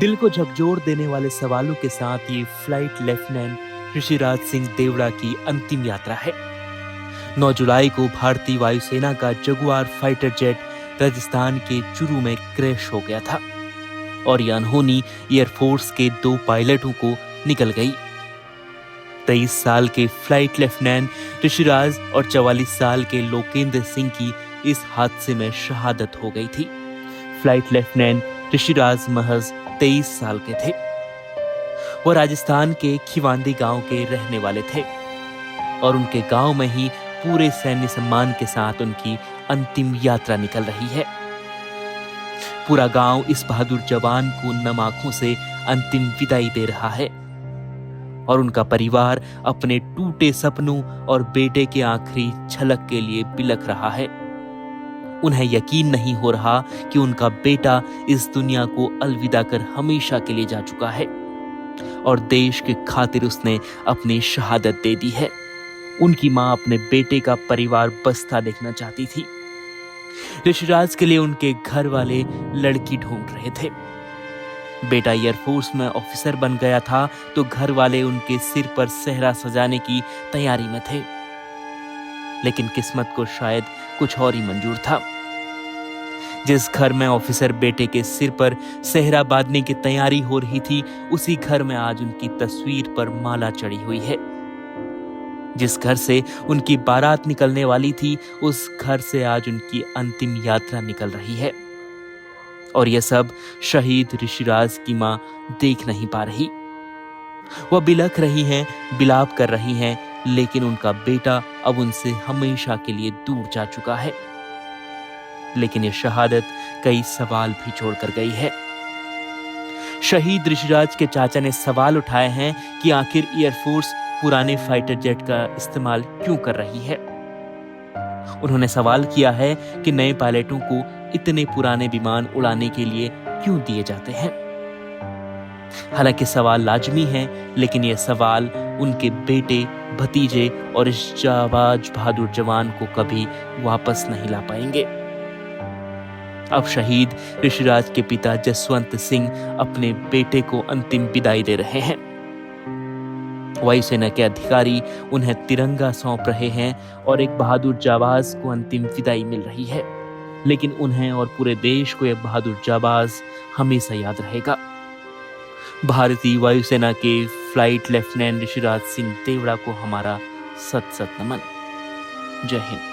दिल को झकझोर देने वाले सवालों के साथ ये फ्लाइट लेफ्टिनेंट ऋषिराज सिंह देवड़ा की अंतिम यात्रा है। 9 जुलाई को भारतीय वायुसेना का जगुआर फाइटर जेट राजस्थान के चुरू में क्रैश हो गया था और यह अनहोनी एयरफोर्स के 2 पायलटों को निकल गई। 23 साल के फ्लाइट लेफ्टिनेंट ऋषिराज और 44 साल के लोकेंद्र सिंह की इस हादसे में शहादत हो गई थी। फ्लाइट लेफ्टिनेंट ऋषिराज महज 23 साल के थे। वो राजस्थान के खिवांदी गांव के रहने वाले थे और उनके गांव में ही पूरे सैन्य सम्मान के साथ उनकी अंतिम यात्रा निकल रही है। पूरा गांव इस बहादुर जवान को नम आंखों से अंतिम विदाई दे रहा है और उनका परिवार अपने टूटे सपनों और बेटे के आखिरी झलक के लिए बिलख रहा है। उन्हें यकीन नहीं हो रहा कि उनका बेटा इस दुनिया को अलविदा कर हमेशा के लिए जा चुका है और देश की खातिर उसने अपनी शहादत दे दी है। उनकी मां अपने बेटे का परिवार बसता देखना चाहती थी। ऋषिराज के लिए उनके घर वाले लड़की ढूंढ रहे थे। बेटा एयरफोर्स में ऑफिसर बन गया था तो घर वाले उनके सिर पर सेहरा सजाने की तैयारी में थे, लेकिन किस्मत को शायद कुछ और ही मंजूर था। जिस घर में ऑफिसर बेटे के सिर पर सेहरा बांधने की तैयारी हो रही थी, उसी घर में आज उनकी तस्वीर पर माला चढ़ी हुई है। जिस घर से उनकी बारात निकलने वाली थी, उस घर से आज उनकी अंतिम यात्रा निकल रही है और यह सब शहीद ऋषिराज की मां देख नहीं पा रही। वह बिलख रही हैं, बिलाप कर रही हैं, लेकिन उनका बेटा अब उनसे हमेशा के लिए दूर जा चुका है। लेकिन यह शहादत कई सवाल भी छोड़कर गई है। शहीद ऋषिराज के चाचा ने सवाल उठाए हैं कि आखिर एयरफोर्स पुराने फाइटर जेट का इस्तेमाल क्यों कर रही है। उन्होंने सवाल किया है कि नए पायलटों को इतने पुराने विमान उड़ाने के लिए क्यों दिए जाते हैं। हालांकि सवाल लाजमी है, लेकिन यह सवाल उनके बेटे, भतीजे और इस जाबाज बहादुर जवान को कभी वापस नहीं ला पाएंगे। अब शहीद ऋषिराज के पिता जसवंत सिंह अपने बेटे को अंतिम विदाई दे रहे हैं। वायुसेना के अधिकारी उन्हें तिरंगा सौंप रहे हैं और एक बहादुर जाबाज को अंतिम विदाई मिल रही है, लेकिन उन्हें और पूरे देश को यह बहादुर जाबाज हमेशा याद रहेगा। भारतीय वायुसेना के फ्लाइट लेफ्टिनेंट ऋषिराज सिंह देवड़ा को हमारा सत सत नमन। जय हिंद।